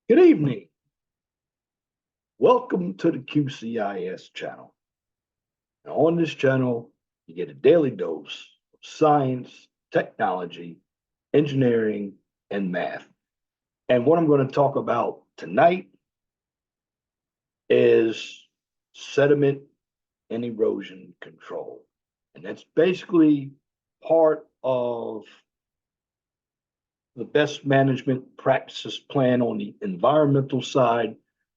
Good evening. Welcome to the QCIS channel. Now, on this channel, you get a daily dose of science, technology, engineering, and math. And what I'm going to talk about tonight is sediment and erosion control. And that's basically part of the best management practices plan on the environmental side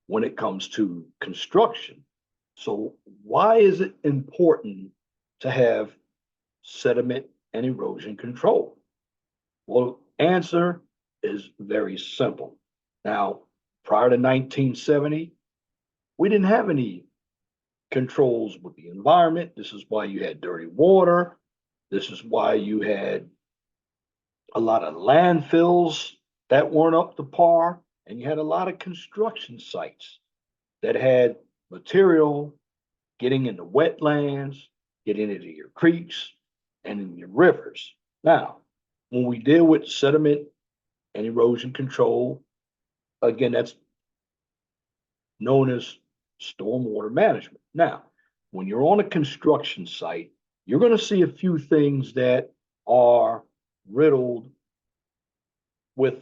when it comes to construction. So, why is it important to have sediment and erosion control? Well, answer is very simple. Now, prior to 1970, we didn't have any controls with the environment. This is why you had dirty water. This is why you had a lot of landfills that weren't up to par, and you had a lot of construction sites that had material getting into wetlands, getting into your creeks and in your rivers. Now, when we deal with sediment and erosion control, again, that's known as stormwater management. Now, when you're on a construction site, you're going to see a few things that are riddled with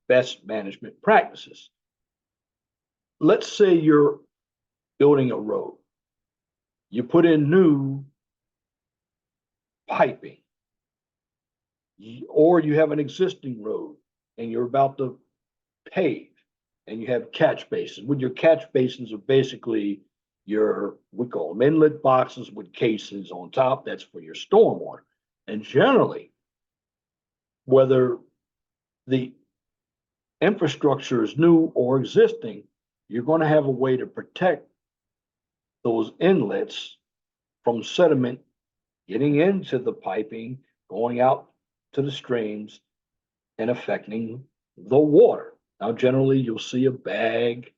best management practices. Let's say you're building a road, you put in new piping, or you have an existing road and you're about to pave and you have catch basins. With your catch basins are basically your, we call them inlet boxes with cases on top. That's for your stormwater. And generally, whether the infrastructure is new or existing, you're going to have a way to protect those inlets from sediment getting into the piping, going out to the streams, and affecting the water. Now, generally, you'll see a bag.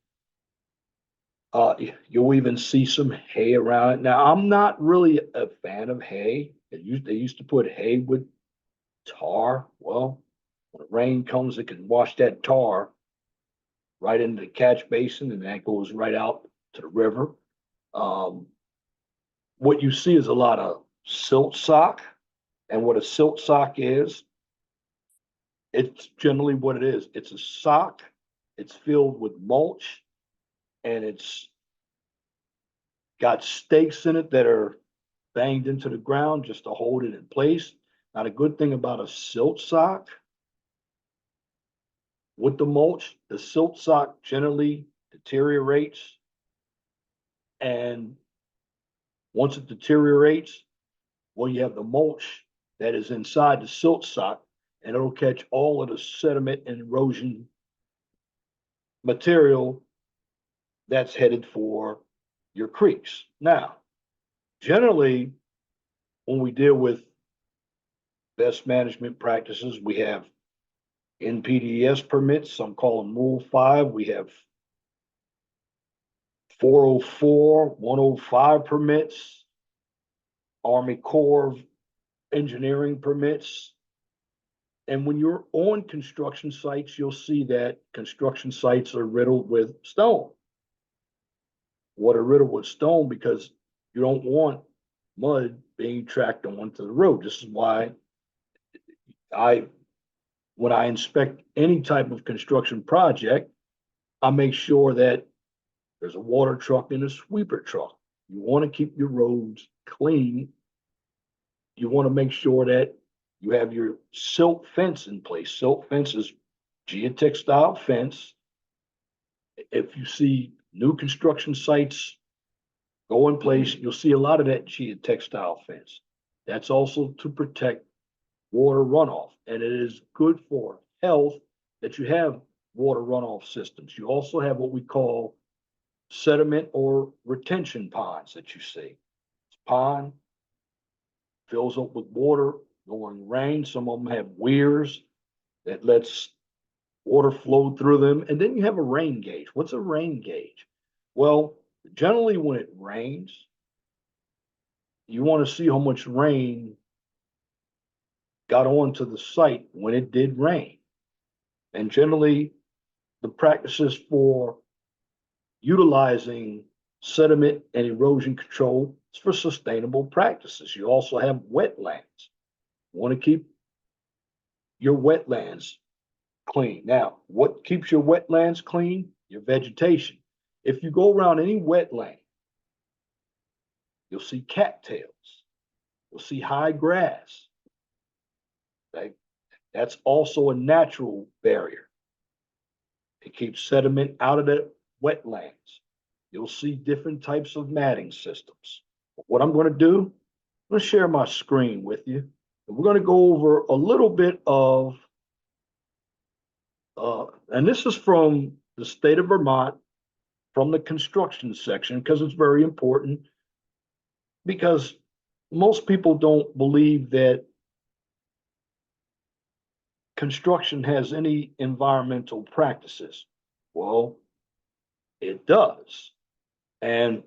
You'll even see some hay around it. Now, I'm not really a fan of hay. They used to put hay with tar. Well, when rain comes, it can wash that tar right into the catch basin, and that goes right out to the river. Um, what you see is a lot of silt sock, and what a silt sock is, it's generally what it is. It's a sock. It's filled with mulch, and it's got stakes in it that are banged into the ground just to hold it in place. Now, the good thing about a silt sock with the mulch, the silt sock generally deteriorates. And once it deteriorates, well, you have the mulch that is inside the silt sock, and it'll catch all of the sediment and erosion material that's headed for your creeks. Now, generally, when we deal with best management practices, we have NPDES permits. Some call them Rule 5. We have 404, 105 permits, Army Corps of Engineering permits. And when you're on construction sites, you'll see that construction sites are riddled with stone. What are riddled with stone? Because you don't want mud being tracked onto the road. This is why I, when I inspect any type of construction project, I make sure that there's a water truck and a sweeper truck. You want to keep your roads clean. You want to make sure that you have your silt fence in place. Silt fence is geotextile fence. If you see new construction sites go in place, you'll see a lot of that geotextile fence. That's also to protect water runoff, and it is good for health that you have water runoff systems. You also have what we call sediment or retention ponds that you see. It's pond fills up with water during rain. Some of them have weirs that lets water flow through them. And then you have a rain gauge. What's a rain gauge? Well, generally when it rains, you want to see how much rain got onto the site when it did rain. And generally, the practices for utilizing sediment and erosion control is for sustainable practices. You also have wetlands. You want to keep your wetlands clean. Now, what keeps your wetlands clean? Your vegetation. If you go around any wetland, you'll see cattails. You'll see high grass. Okay? That's also a natural barrier. It keeps sediment out of the wetlands. You'll see different types of matting systems. What I'm going to do, I'm going to share my screen with you. And we're going to go over a little bit of, and this is from the state of Vermont, from the construction section, because it's very important. Because most people don't believe that construction has any environmental practices. Well, it does. And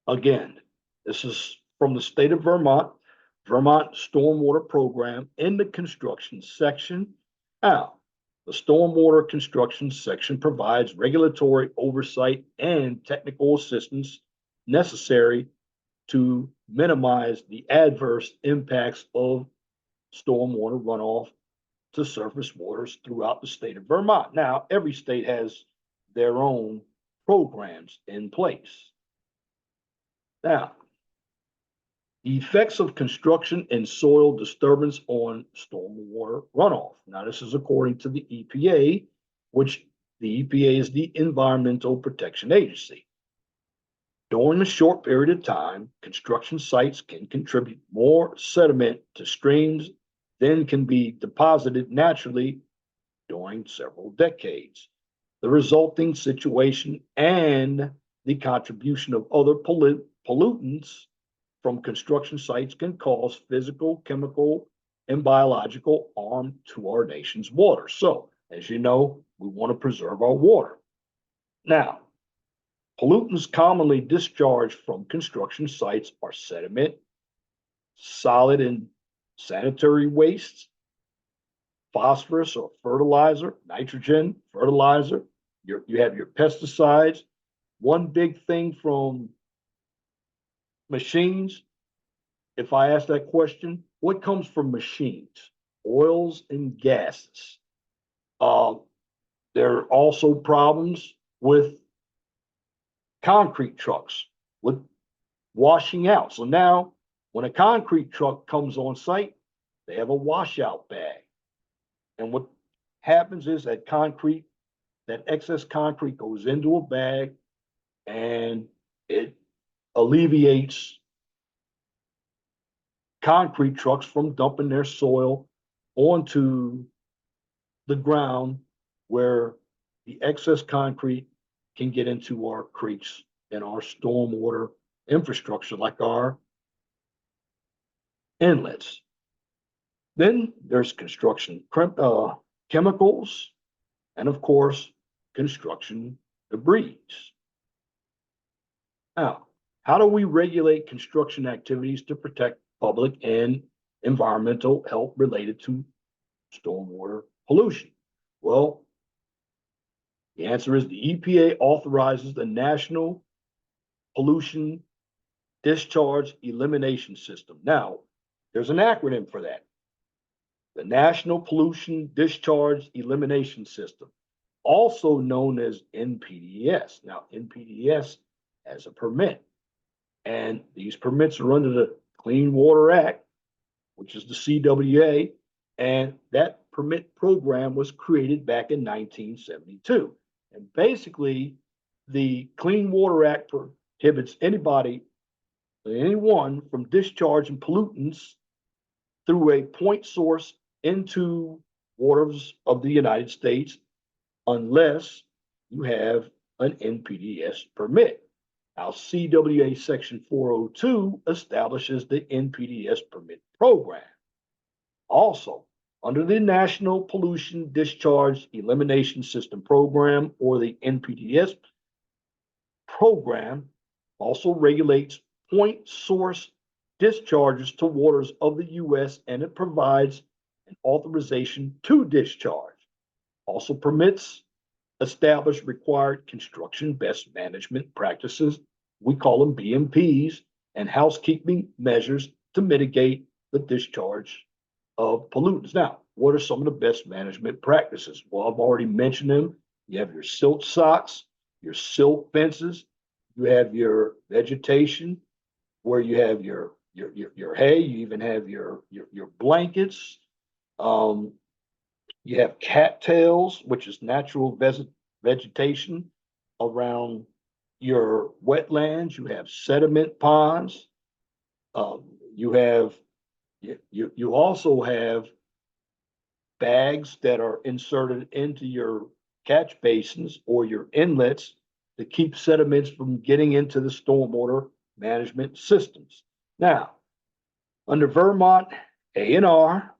again, this is from the state of Vermont, Vermont Stormwater Program in the construction section. Now, the Stormwater Construction Section provides regulatory oversight and technical assistance necessary to minimize the adverse impacts of stormwater runoff to surface waters throughout the state of Vermont. Now, every state has their own programs in place. Now, the effects of construction and soil disturbance on stormwater runoff. Now, this is according to the EPA, which the EPA is the Environmental Protection Agency. During a short period of time, construction sites can contribute more sediment to streams than can be deposited naturally during several decades. The resulting situation and the contribution of other pollutants from construction sites can cause physical, chemical, and biological harm to our nation's water. So, as you know, we want to preserve our water. Now, pollutants commonly discharged from construction sites are sediment, solid and sanitary wastes, phosphorus or fertilizer, nitrogen, fertilizer. You have your pesticides. One big thing from machines, if I ask that question, what comes from machines? Oils and gases. There are also problems with concrete trucks with washing out. So now when a concrete truck comes on site, they have a washout bag. And what happens is that excess concrete goes into a bag and it alleviates concrete trucks from dumping their soil onto the ground where the excess concrete can get into our creeks and our stormwater infrastructure, like our inlets. Then there's construction chemicals, and of course, construction debris. Now, how do we regulate construction activities to protect public and environmental health related to stormwater pollution? Well, the answer is the EPA authorizes the National Pollution Discharge Elimination System. Now, there's an acronym for that. The National Pollution Discharge Elimination System, also known as NPDES. Now, NPDES has a permit, and these permits are under the Clean Water Act, which is the CWA, and that permit program was created back in 1972. And basically, the Clean Water Act prohibits anyone from discharging pollutants through a point source into waters of the United States unless you have an NPDES permit. Now, CWA Section 402 establishes the NPDES permit program. Also, under the National Pollution Discharge Elimination System program, or the NPDES program, also regulates point source discharges to waters of the U.S., and it provides an authorization to discharge. Also permits establish required construction best management practices. We call them BMPs, and housekeeping measures to mitigate the discharge of pollutants. Now, what are some of the best management practices? Well, I've already mentioned them. You have your silt socks, your silt fences, you have your vegetation, where you have your hay, you even have your blankets. Um, you have cattails, which is natural vegetation around your wetlands. You have sediment ponds. Um, you have you also have bags that are inserted into your catch basins or your inlets to keep sediments from getting into the stormwater management systems. Now, under Vermont A&R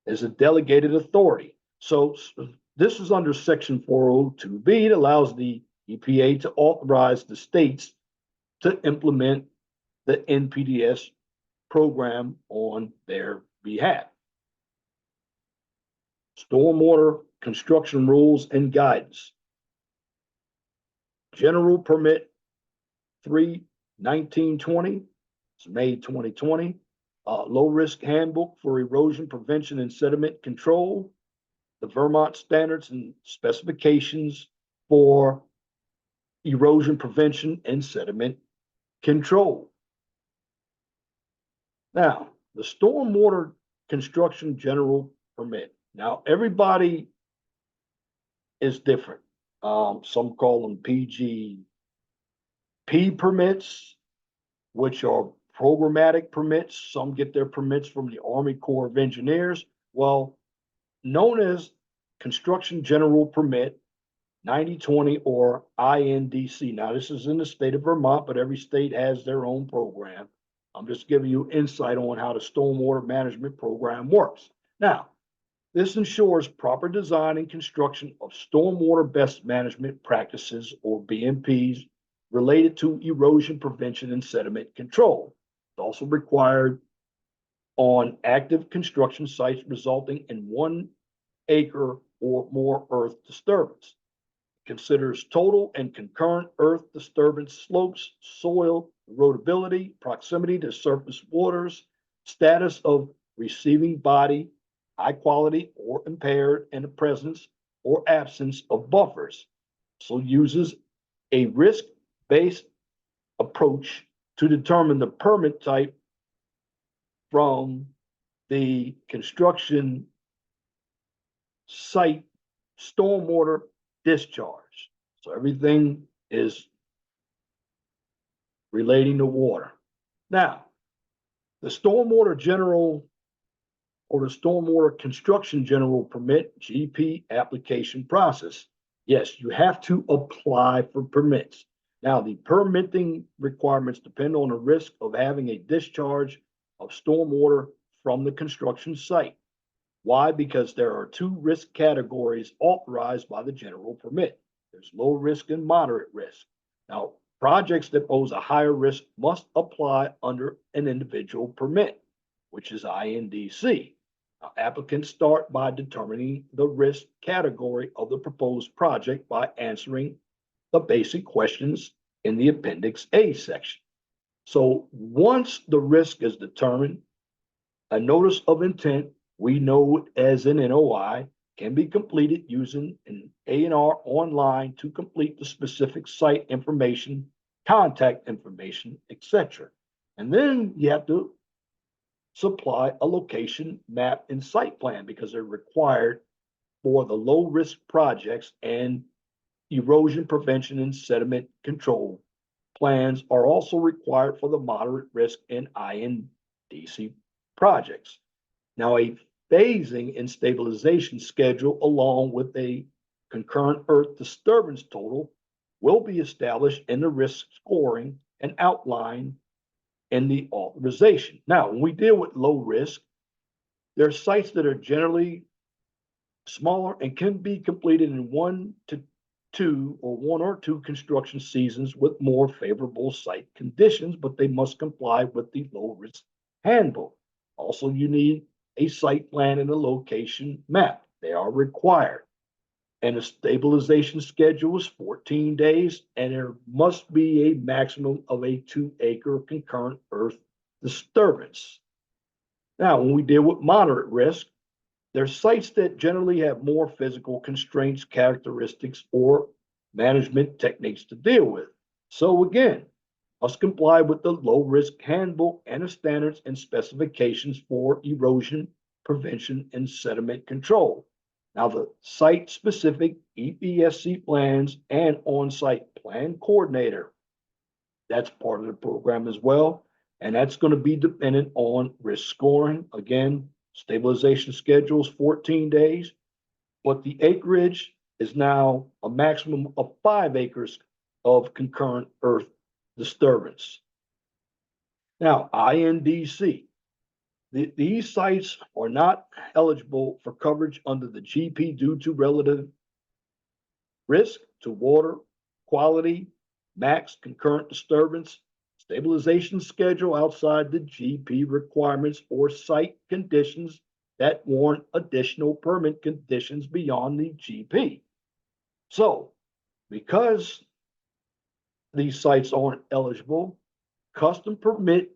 is a delegated authority. So this is under Section 402B. It allows the EPA to authorize the states to implement the NPDES program on their behalf. Stormwater construction rules and guidance. General permit 3/1920, it's May 2020. Low risk handbook for erosion prevention and sediment control. The Vermont standards and specifications for erosion prevention and sediment control. Now, the stormwater construction general permit. Now, everybody is different. Some call them PGP permits, which are programmatic permits. Some get their permits from the Army Corps of Engineers. Well, known as Construction General Permit 9020 or INDC. Now, this is in the state of Vermont, but every state has their own program. I'm just giving you insight on how the stormwater management program works. Now, this ensures proper design and construction of stormwater best management practices or BMPs related to erosion prevention and sediment control. It's also required on active construction sites resulting in 1 acre or more earth disturbance. It considers total and concurrent earth disturbance slopes, soil erodibility, proximity to surface waters, status of receiving body, high quality or impaired, and the presence or absence of buffers. So uses a risk-based approach to determine the permit type from the construction site stormwater discharge. So everything is relating to water. Now, the stormwater general or the stormwater construction general permit GP application process. Yes, you have to apply for permits. Now, the permitting requirements depend on the risk of having a discharge of stormwater from the construction site. Why? Because there are 2 risk categories authorized by the general permit. There's low risk and moderate risk. Now, projects that pose a higher risk must apply under an individual permit, which is INDC. Now, applicants start by determining the risk category of the proposed project by answering the basic questions in the Appendix A section. So once the risk is determined, a notice of intent, we know it as an NOI, can be completed using an A&R online to complete the specific site information, contact information, etc. And then you have to supply a location map and site plan because they're required for the low risk projects, and erosion prevention and sediment control plans are also required for the moderate risk and INDC projects. Now, a phasing and stabilization schedule along with a concurrent earth disturbance total will be established in the risk scoring and outlined in the authorization. Now, when we deal with low risk, there are sites that are generally smaller and can be completed in 1 to 2 or 1 or 2 construction seasons with more favorable site conditions, but they must comply with the low risk handbook. Also, you need a site plan and a location map. They are required. and the stabilization schedule is 14 days, and there must be a maximum of a 2-acre concurrent earth disturbance. Now, when we deal with moderate risk, there's sites that generally have more physical constraints, characteristics, or management techniques to deal with. So again, must comply with the low risk handbook and the standards and specifications for erosion prevention and sediment control. Now, the site specific EPSC plans and on site plan coordinator, that's part of the program as well. And that's going to be dependent on risk scoring. Again, stabilization schedules 14 days, but the acreage is now a maximum of 5 acres of concurrent earth disturbance. Now, INDC, these sites are not eligible for coverage under the GP due to relative risk to water quality, max concurrent disturbance, stabilization schedule outside the GP requirements, or site conditions that warrant additional permit conditions beyond the GP. So, because these sites aren't eligible, custom permit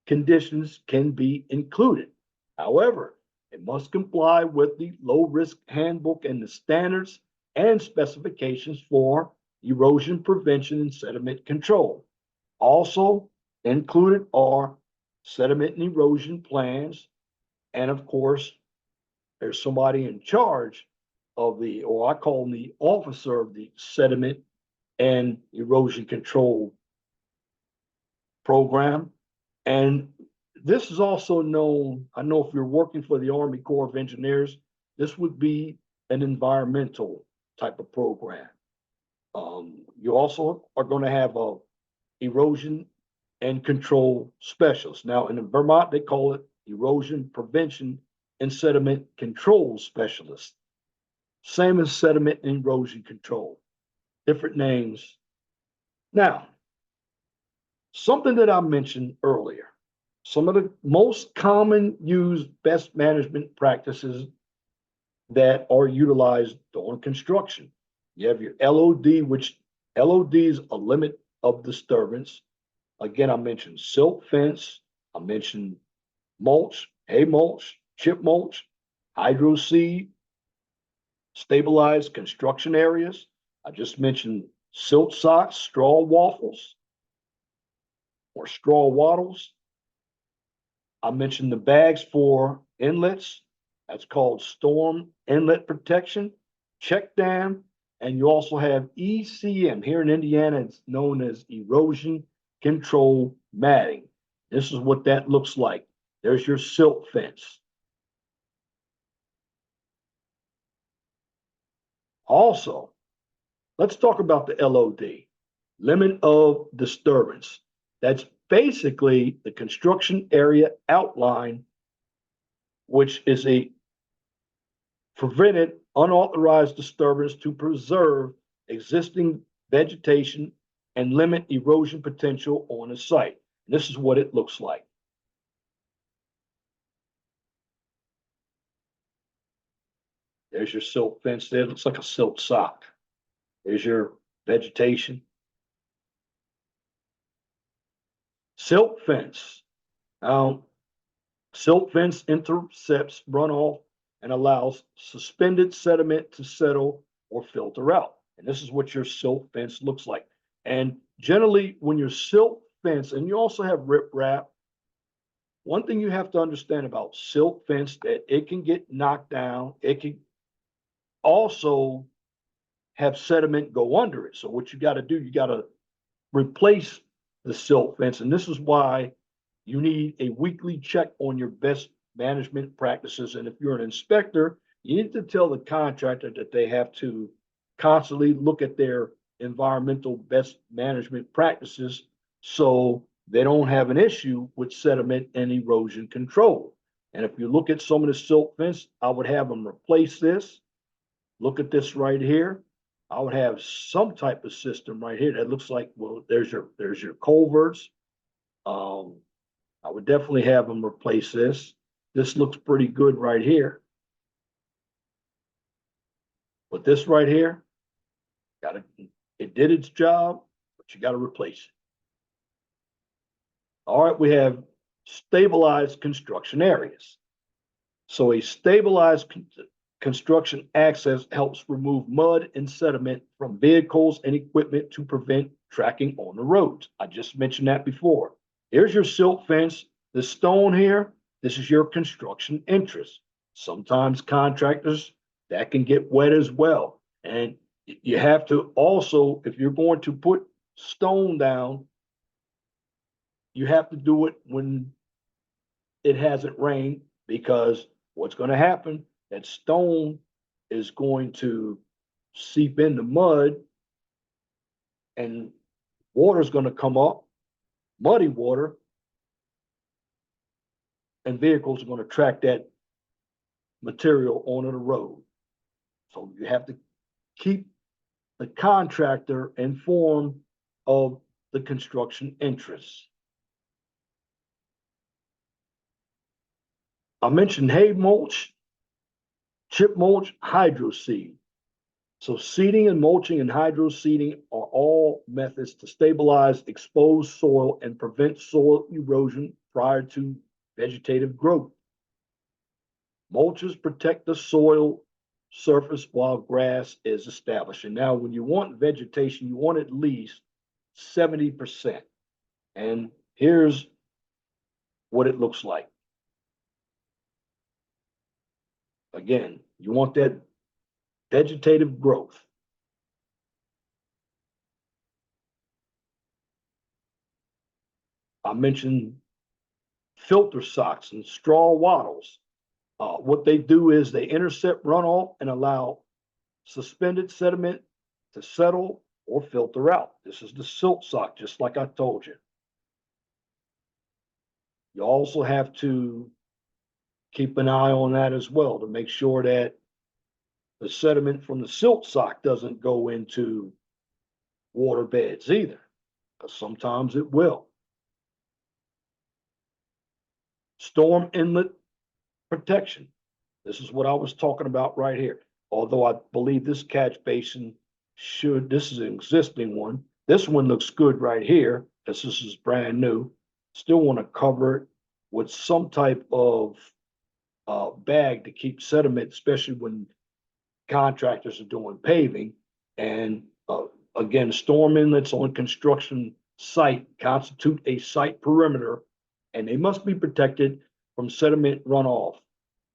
conditions can be included. However, it must comply with the low risk handbook and the standards and specifications for erosion prevention and sediment control. Also included are sediment and erosion plans. And of course, there's somebody in charge of the, or I call them the officer of the sediment and erosion control program. And this is also known, I know if you're working for the Army Corps of Engineers, this would be an environmental type of program. You also are going to have a erosion and control specialist. Now in Vermont, they call it erosion prevention and sediment control specialist. Same as sediment and erosion control, different names. Now, something that I mentioned earlier, some of the most common used best management practices that are utilized during construction. You have your LOD, which LOD is a limit of disturbance. Again, I mentioned silt fence, I mentioned mulch, hay mulch, chip mulch, hydro seed, stabilized construction areas. I just mentioned silt socks, straw waffles, or straw wattles. I mentioned the bags for inlets. That's called storm inlet protection, check dam, and you also have ECM. Here in Indiana, it's known as erosion control matting. This is what that looks like. There's your silt fence. Also, let's talk about the LOD, limit of disturbance. That's basically the construction area outline, which is a prevented unauthorized disturbance to preserve existing vegetation and limit erosion potential on a site. And this is what it looks like. There's your silt fence there. It looks like a silt sock. There's your vegetation. Silt fence. Now, silt fence intercepts runoff and allows suspended sediment to settle or filter out. And this is what your silt fence looks like. And generally, when your silt fence, and you also have riprap, one thing you have to understand about silt fence that it can get knocked down. It can also have sediment go under it. So what you got to do, you got to replace the silt fence. And this is why you need a weekly check on your best management practices. And if you're an inspector, you need to tell the contractor that they have to constantly look at their environmental best management practices so they don't have an issue with sediment and erosion control. And if you look at some of the silt fence, I would have them replace this. Look at this right here. I would have some type of system right here that looks like, well, there's your culverts. I would definitely have them replace this. This looks pretty good right here. But this right here, it did its job, but you gotta replace it. All right, we have stabilized construction areas. So a stabilized construction access helps remove mud and sediment from vehicles and equipment to prevent tracking on the roads. I just mentioned that before. Here's your silt fence. The stone here, this is your construction interest. Sometimes contractors, that can get wet as well. And you have to also, if you're going to put stone down, you have to do it when it hasn't rained, because what's going to happen, that stone is going to seep into mud and water's going to come up, muddy water, and vehicles are going to track that material onto the road. So you have to keep the contractor informed of the construction interests. I mentioned hay mulch, chip mulch, hydro seed. So seeding and mulching and hydro seeding are all methods to stabilize exposed soil and prevent soil erosion prior to vegetative growth. Mulches protect the soil surface while grass is established. And now when you want vegetation, you want at least 70%. And here's what it looks like. Again, you want that vegetative growth. I mentioned filter socks and straw wattles. What they do is they intercept runoff and allow suspended sediment to settle or filter out. This is the silt sock, just like I told you. You also have to keep an eye on that as well to make sure that the sediment from the silt sock doesn't go into water beds either, because sometimes it will. Storm inlet protection. This is what I was talking about right here. Although I believe this catch basin this is an existing one. This one looks good right here, because this is brand new. Still want to cover it with some type of bag to keep sediment, especially when contractors are doing paving. And again, storm inlets on construction site constitute a site perimeter, and they must be protected from sediment runoff.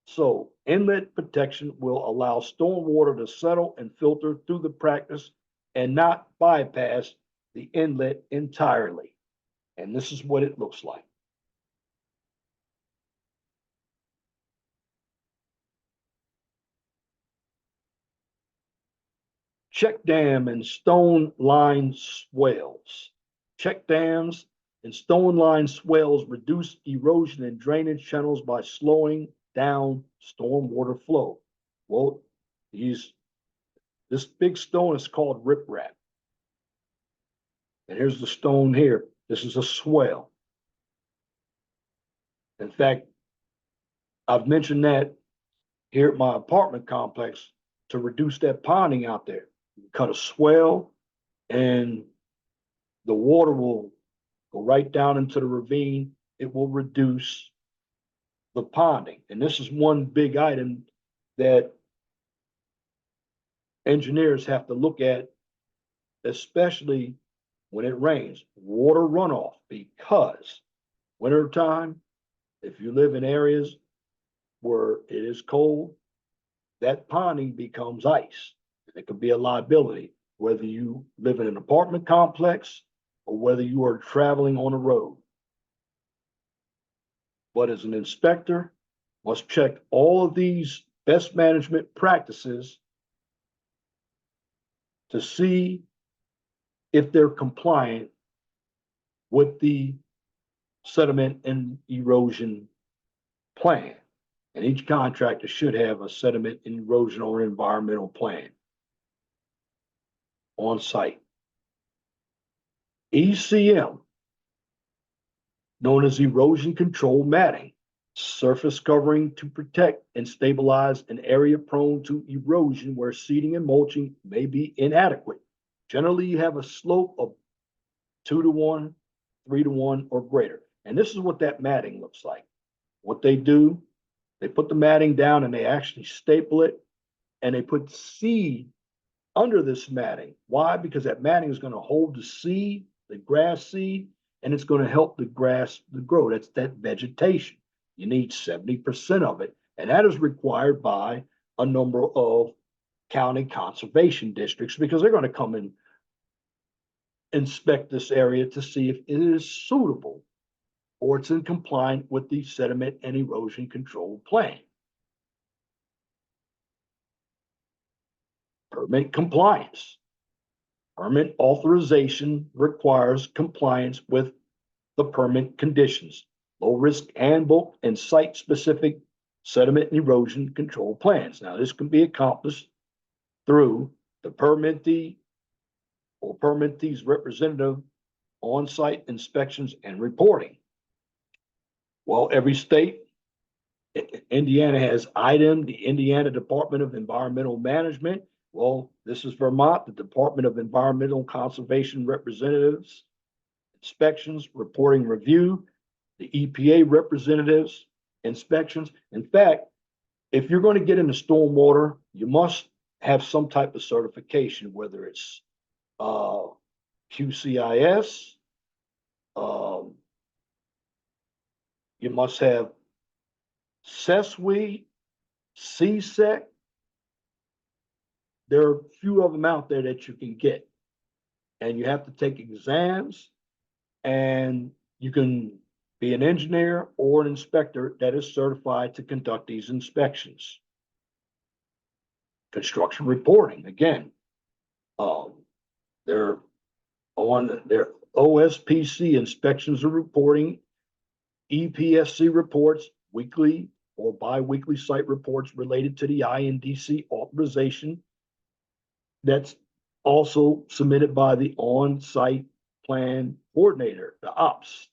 So inlet protection will allow stormwater to settle and filter through the practice and not bypass the inlet entirely. And this is what it looks like. Check dam and stone line swales. Check dams and stone line swales reduce erosion in drainage channels by slowing down stormwater flow. Well, this big stone is called riprap. And here's the stone here. This is a swale. In fact, I've mentioned that here at my apartment complex to reduce that ponding out there. You cut a swale and the water will go right down into the ravine. It will reduce the ponding. And this is one big item that engineers have to look at, especially when it rains, water runoff, because wintertime, if you live in areas where it is cold, that ponding becomes ice. It could be a liability, whether you live in an apartment complex or whether you are traveling on a road. But as an inspector, must check all of these best management practices to see if they're compliant with the sediment and erosion plan. And each contractor should have a sediment and erosion or environmental plan on site. ECM, known as erosion control matting. surface covering to protect and stabilize an area prone to erosion where seeding and mulching may be inadequate. Generally, you have a slope of 2 to 1, 3 to 1, or greater. And this is what that matting looks like. What they do, they put the matting down and they actually staple it and they put seed under this matting. Why? Because that matting is going to hold the seed, the grass seed, and it's going to help the grass to grow. That's that vegetation. You need 70% of it. And that is required by a number of county conservation districts because they're going to come and inspect this area to see if it is suitable or it's in compliance with the sediment and erosion control plan. Permit compliance. Permit authorization requires compliance with the permit conditions, low risk handbook, and site specific sediment and erosion control plans. Now, this can be accomplished through the permittee or permittee's representative on site inspections and reporting. Well, every state, Indiana has IDEM, the Indiana Department of Environmental Management. Well, this is Vermont, the Department of Environmental Conservation Representatives, inspections, reporting review, the EPA representatives, inspections. In fact, if you're going to get into stormwater, you must have some type of certification, whether it's QCIS, you must have CESWE, CSEC. There are a few of them out there that you can get. And you have to take exams, and you can be an engineer or an inspector that is certified to conduct these inspections. Construction reporting, again, they're on their OSPC inspections and reporting, EPSC reports, weekly or bi-weekly site reports related to the INDC authorization. That's also submitted by the on-site plan coordinator, the ops,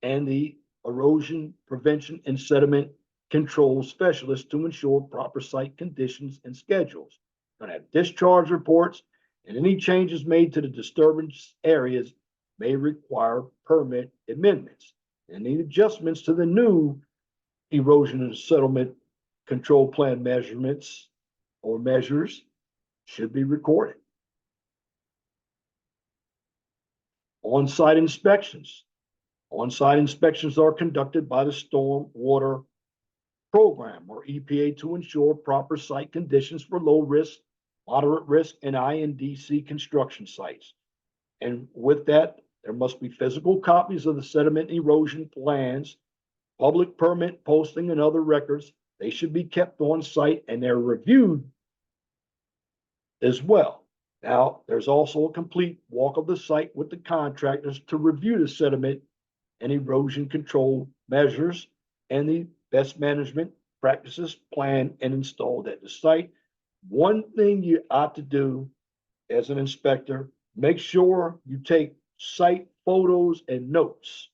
and the erosion prevention and sediment control specialist to ensure proper site conditions and schedules. Going to have discharge reports, and any changes made to the disturbance areas may require permit amendments. Any adjustments to the new erosion and settlement control plan measurements or measures should be recorded. On-site inspections. On-site inspections are conducted by the Stormwater Program or EPA to ensure proper site conditions for low risk, moderate risk, and INDC construction sites. And with that, there must be physical copies of the sediment erosion plans, public permit posting, and other records. They should be kept on site and they're reviewed as well. Now, there's also a complete walk of the site with the contractors to review the sediment and erosion control measures and the best management practices planned and installed at the site. One thing you ought to do as an inspector, make sure you take site photos and notes.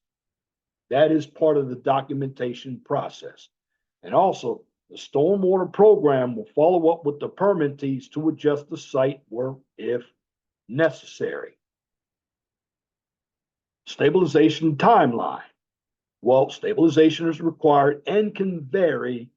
That is part of the documentation process. And also, the stormwater program will follow up with the permittees to adjust the site work if necessary. Stabilization timeline. Well, stabilization is required and can vary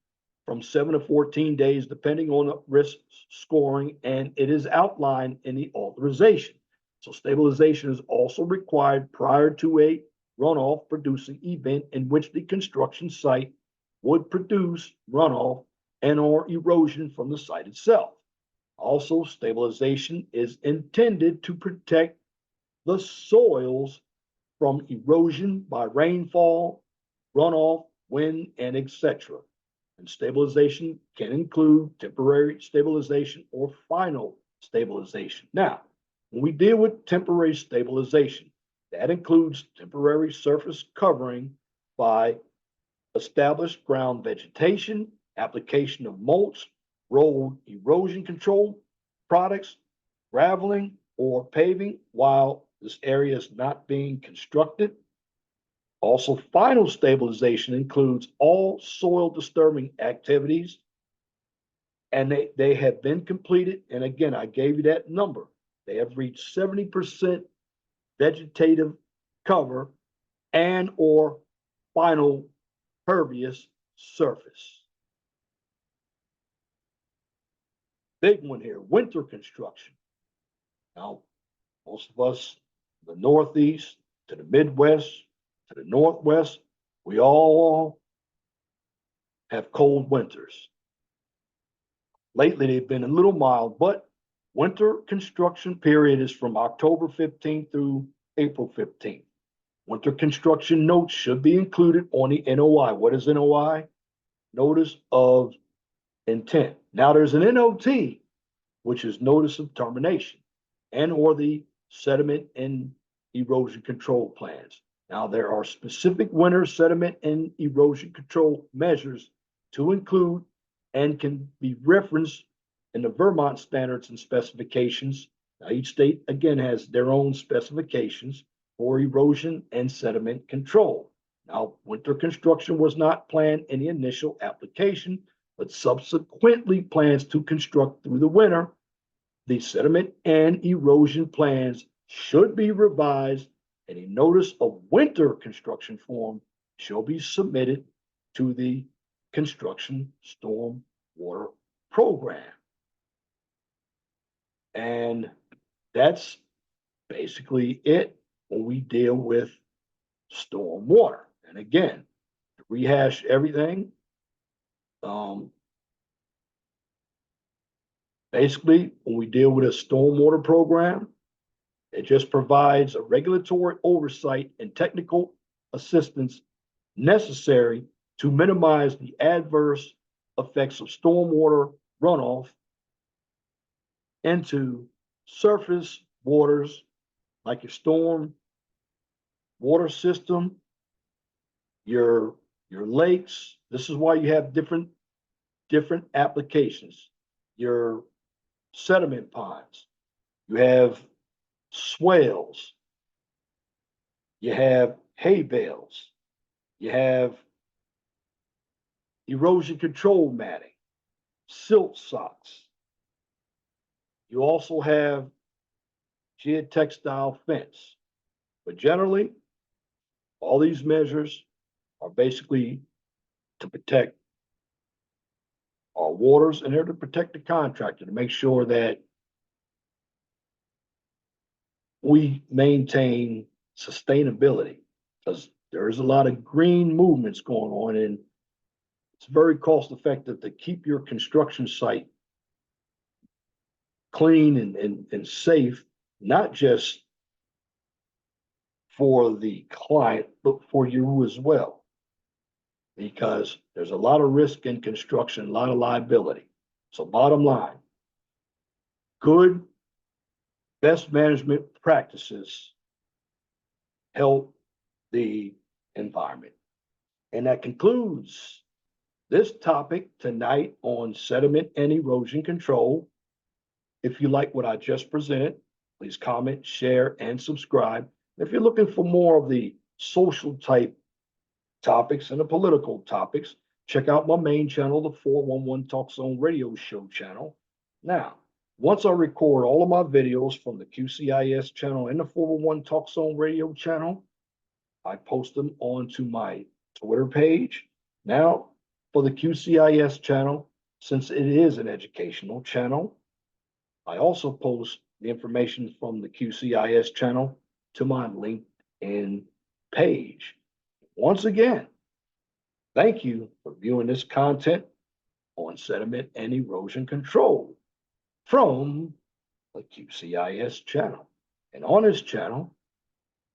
from 7 to 14 days, depending on the risk scoring, and it is outlined in the authorization. So stabilization is also required prior to a runoff producing event in which the construction site would produce runoff and or erosion from the site itself. Also, stabilization is intended to protect the soils from erosion by rainfall, runoff, wind, and etc. And stabilization can include temporary stabilization or final stabilization. Now, when we deal with temporary stabilization, that includes temporary surface covering by established ground vegetation, application of mulch, road erosion control products, graveling, or paving while this area is not being constructed. Also, final stabilization includes all soil disturbing activities, and they have been completed. And again, I gave you that number. They have reached 70% vegetative cover and or final pervious surface. Big one here, winter construction. Now, most of us, the Northeast to the Midwest to the Northwest, we all have cold winters. Lately, they've been a little mild, but winter construction period is from October 15th through April 15th. Winter construction notes should be included on the NOI. What is NOI? Notice of intent. Now there's an NOT, which is notice of termination, and or the sediment and erosion control plans. Now there are specific winter sediment and erosion control measures to include and can be referenced in the Vermont standards and specifications. Now each state again has their own specifications for erosion and sediment control. Now, winter construction was not planned in the initial application, but subsequently plans to construct through the winter. The sediment and erosion plans should be revised, and a notice of winter construction form shall be submitted to the construction stormwater program. And that's basically it when we deal with stormwater. And again, to rehash everything, basically, when we deal with a stormwater program, it just provides a regulatory oversight and technical assistance necessary to minimize the adverse effects of stormwater runoff into surface waters like your storm water system, your lakes. This is why you have different applications. Your sediment ponds, you have swales, you have hay bales, you have erosion control matting, silt socks. You also have geotextile fence. But generally, all these measures are basically to protect our waters, and they're to protect the contractor to make sure that we maintain sustainability, because there is a lot of green movements going on, and it's very cost effective to keep your construction site clean and safe, not just for the client, but for you as well. Because there's a lot of risk in construction, a lot of liability. So bottom line, good, best management practices help the environment. And that concludes this topic tonight on sediment and erosion control. If you like what I just presented, please comment, share, and subscribe. If you're looking for more of the social type topics and the political topics, check out my main channel, the 411 Talk Zone Radio Show channel. Now, once I record all of my videos from the QCIS channel and the 411 Talk Zone Radio channel, I post them onto my Twitter page. Now, for the QCIS channel, since it is an educational channel, I also post the information from the QCIS channel to my LinkedIn page. Once again, thank you for viewing this content on sediment and erosion control from the QCIS channel. And on this channel,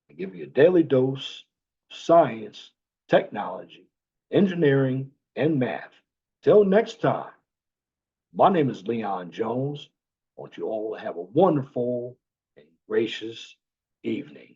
I give you a daily dose of science, technology, engineering, and math. Till next time, my name is Leon Jones. I want you all to have a wonderful and gracious evening.